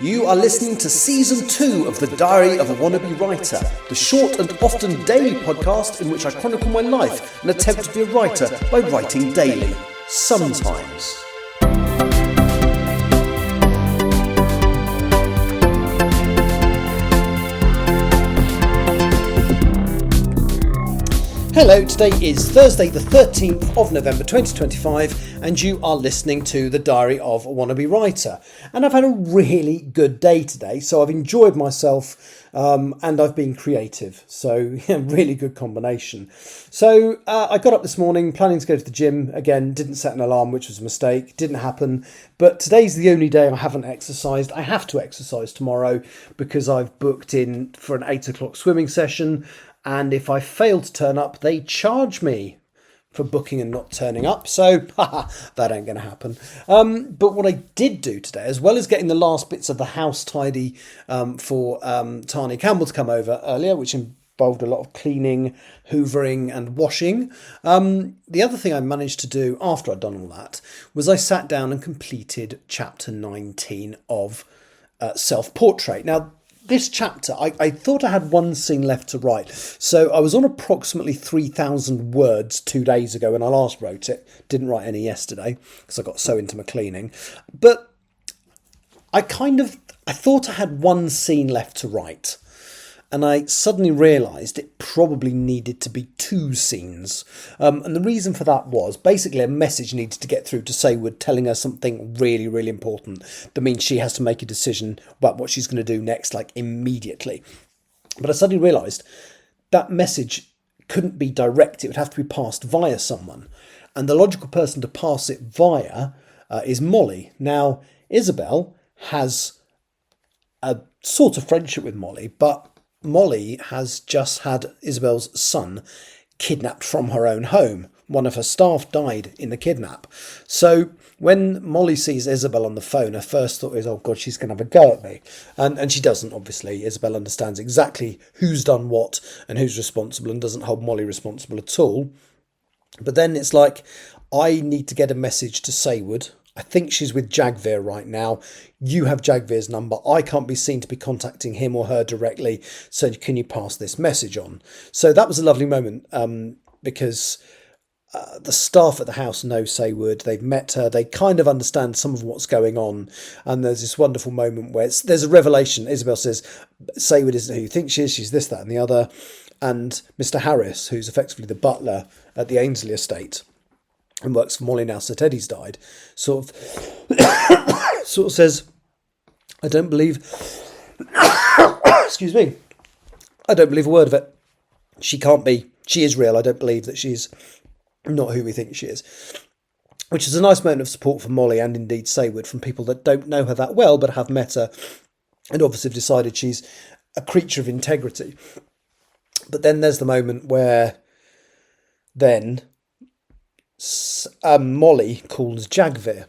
You are listening to Season 2 of The Diary of a Wannabe Writer, the short and often daily podcast in which I chronicle my life and attempt to be a writer by writing daily. Sometimes. Hello, today is Thursday the 13th of November 2025 and you are listening to The Diary of a Wannabe Writer. And I've had a really good day today, so I've enjoyed myself and I've been creative. So yeah, really good combination. So I got up this morning planning to go to the gym. Again, didn't set an alarm, which was a mistake. Didn't happen. But today's the only day I haven't exercised. I have to exercise tomorrow because I've booked in for an 8 o'clock swimming session. And if I fail to turn up, they charge me for booking and not turning up. So that ain't going to happen. But what I did do today, as well as getting the last bits of the house tidy for Tanya Campbell to come over earlier, which involved a lot of cleaning, hoovering and washing. The other thing I managed to do after I'd done all that was I sat down and completed chapter 19 of Self-Portrait. Now, this chapter, I thought I had one scene left to write. So I was on approximately 3,000 words 2 days ago when I last wrote it. Didn't write any yesterday because I got so into my cleaning. But I thought I had one scene left to write. And I suddenly realised it probably needed to be 2 scenes. And the reason for that was basically a message needed to get through to Saywood telling her something really, really important. That means she has to make a decision about what she's going to do next, like immediately. But I suddenly realised that message couldn't be direct. It would have to be passed via someone. And the logical person to pass it via is Molly. Now, Isabel has a sort of friendship with Molly, but Molly has just had Isabel's son kidnapped from her own home. One of her staff died in the kidnap. So when Molly sees Isabel on the phone, her first thought is, oh God, she's going to have a go at me. And she doesn't, obviously. Isabel understands exactly who's done what and who's responsible and doesn't hold Molly responsible at all. But then it's like, I need to get a message to Saywood. I think she's with Jagvir right now. You have Jagvir's number. I can't be seen to be contacting him or her directly. So can you pass this message on? So that was a lovely moment because the staff at the house know Saywood. They've met her. They kind of understand some of what's going on. And there's this wonderful moment where there's a revelation. Isabel says, Saywood isn't who you think she is. She's this, that and the other. And Mr. Harris, who's effectively the butler at the Ainsley estate, and works for Molly now, Sir Teddy's died, sort of says, I don't believe, excuse me, I don't believe a word of it. She can't be, she is real. I don't believe that she's not who we think she is. Which is a nice moment of support for Molly and indeed Saywood from people that don't know her that well, but have met her and obviously have decided she's a creature of integrity. But then there's the moment where then Molly calls Jagvir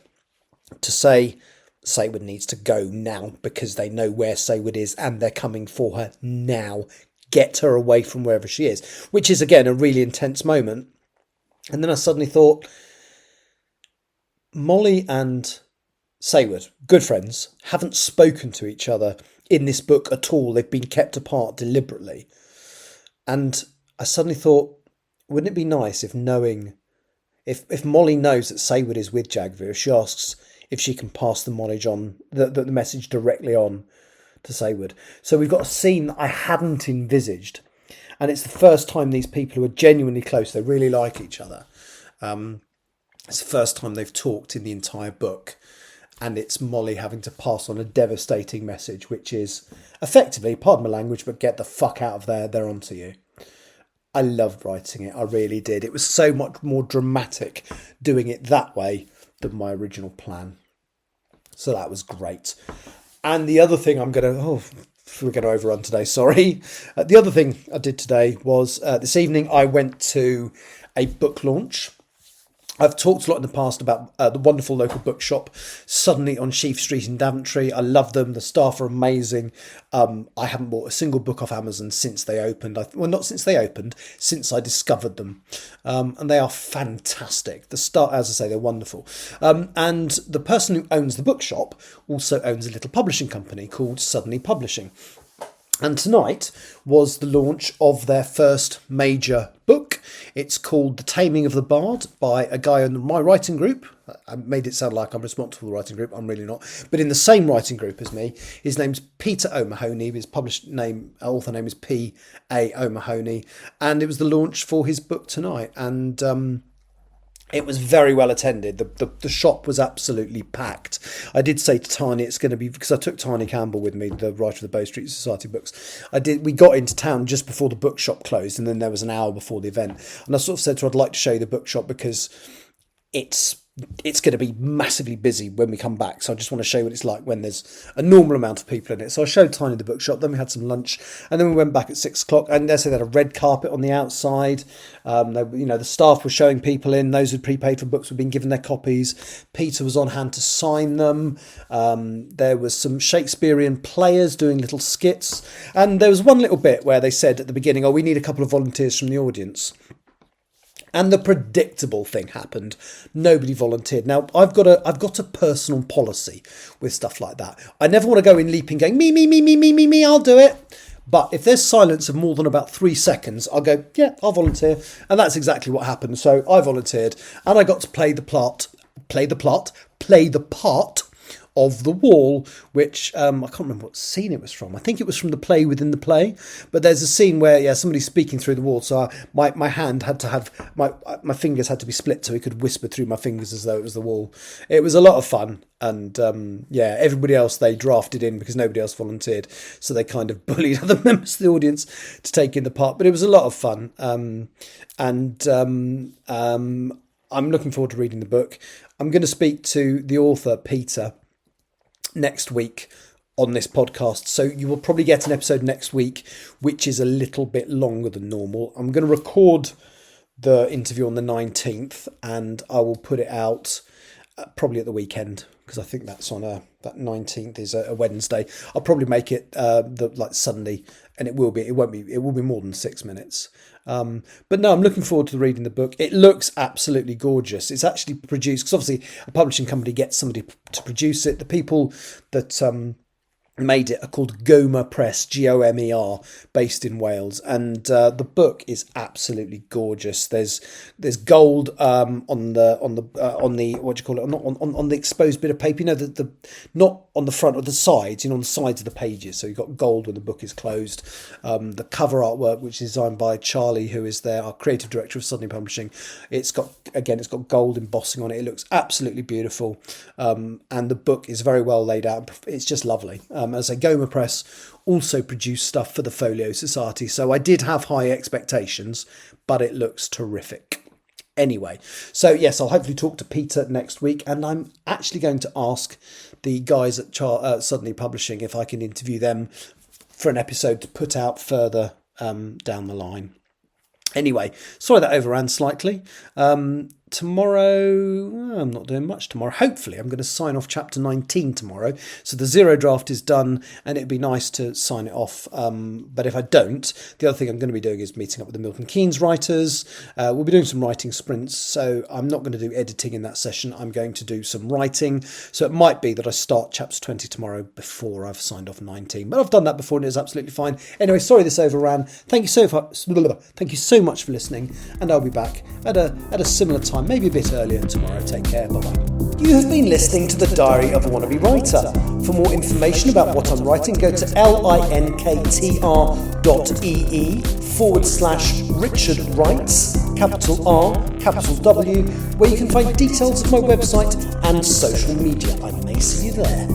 to say Saywood needs to go now because they know where Saywood is and they're coming for her now. Get her away from wherever she is, which is again a really intense moment. And then I suddenly thought, Molly and Saywood, good friends, haven't spoken to each other in this book at all. They've been kept apart deliberately. And I suddenly thought, wouldn't it be nice if If Molly knows that Saywood is with Jagvir, she asks if she can pass the knowledge on, the message directly on to Saywood. So we've got a scene that I hadn't envisaged. And it's the first time these people who are genuinely close, they really like each other. It's the first time they've talked in the entire book. And it's Molly having to pass on a devastating message, which is effectively, pardon my language, but get the fuck out of there, they're onto you. I loved writing it, I really did. It was so much more dramatic doing it that way than my original plan. So that was great. And the other thing we're going to overrun today, sorry. The other thing I did today was this evening I went to a book launch I've talked a lot in the past about the wonderful local bookshop, Suddenly on Sheaf Street in Daventry. I love them. The staff are amazing. I haven't bought a single book off Amazon since they opened. Well, not since they opened, since I discovered them. And they are fantastic. The staff, as I say, they're wonderful. And the person who owns the bookshop also owns a little publishing company called Suddenly Publishing. And tonight was the launch of their first major book. It's called The Taming of the Bard by a guy in my writing group. I made it sound like I'm responsible for the writing group. I'm really not. But in the same writing group as me, his name's Peter O'Mahony. His author name is P.A. O'Mahony. And it was the launch for his book tonight. And it was very well attended. The shop was absolutely packed. I did say to Tiny it's going to be, because I took Tiny Campbell with me, the writer of the Bow Street Society books. We got into town just before the bookshop closed, and then there was an hour before the event. And I sort of said to her, I'd like to show you the bookshop because it's going to be massively busy when we come back. So I just want to show you what it's like when there's a normal amount of people in it. So I showed Tiny the bookshop, then we had some lunch, and then we went back at 6 o'clock. And they had a red carpet on the outside. The staff were showing people in. Those who'd prepaid for books were being given their copies. Peter was on hand to sign them. There was some Shakespearean players doing little skits. And there was one little bit where they said at the beginning, we need a couple of volunteers from the audience. And the predictable thing happened. Nobody volunteered. Now, I've got a personal policy with stuff like that. I never want to go in leaping going, me, I'll do it. But if there's silence of more than about 3 seconds, I'll go, yeah, I'll volunteer. And that's exactly what happened. So I volunteered and I got to play the part of the wall, which I can't remember what scene it was from. I think it was from the play within the play. But there's a scene where somebody's speaking through the wall, so my hand had to have my fingers had to be split so he could whisper through my fingers as though it was the wall. It was a lot of fun, and everybody else they drafted in because nobody else volunteered, so they kind of bullied other members of the audience to take in the part. But it was a lot of fun, I'm looking forward to reading the book. I'm going to speak to the author Peter next week on this podcast, so you will probably get an episode next week which is a little bit longer than normal. I'm going to record the interview on the 19th and I will put it out probably at the weekend, because I think that's on that 19th is a Wednesday. I'll probably make it Sunday, and it will be more than 6 minutes. But no, I'm looking forward to reading the book. It looks absolutely gorgeous. It's actually produced, because obviously a publishing company gets somebody to produce it. The people that made it are called Gomer Press, Gomer, based in Wales, and the book is absolutely gorgeous. There's gold on the what do you call it? Not on the exposed bit of paper. The not on the front or the sides. On the sides of the pages. So you've got gold when the book is closed. The cover artwork, which is designed by Charlie, who is our creative director of Suddenly Publishing. It's got gold embossing on it. It looks absolutely beautiful, and the book is very well laid out. It's just lovely. As a Gomer Press also produced stuff for the Folio Society, so I did have high expectations, but it looks terrific. Anyway, so yes, I'll hopefully talk to Peter next week, and I'm actually going to ask the guys at Suddenly Publishing if I can interview them for an episode to put out further down the line. Anyway, sorry that overran slightly. Tomorrow, I'm not doing much tomorrow. Hopefully, I'm going to sign off chapter 19 tomorrow. So the zero draft is done, and it'd be nice to sign it off. But if I don't, the other thing I'm going to be doing is meeting up with the Milton Keynes writers. We'll be doing some writing sprints, so I'm not going to do editing in that session. I'm going to do some writing. So it might be that I start chapter 20 tomorrow before I've signed off 19. But I've done that before, and it was absolutely fine. Anyway, sorry this overran. Thank you so much for listening, and I'll be back at a similar time, maybe a bit earlier tomorrow. Take care. Bye-bye. You have been listening to The Diary of a Wannabe Writer. For more information about what I'm writing, go to linktr.ee/Richard Writes, capital R, capital W, where you can find details of my website and social media. I may see you there.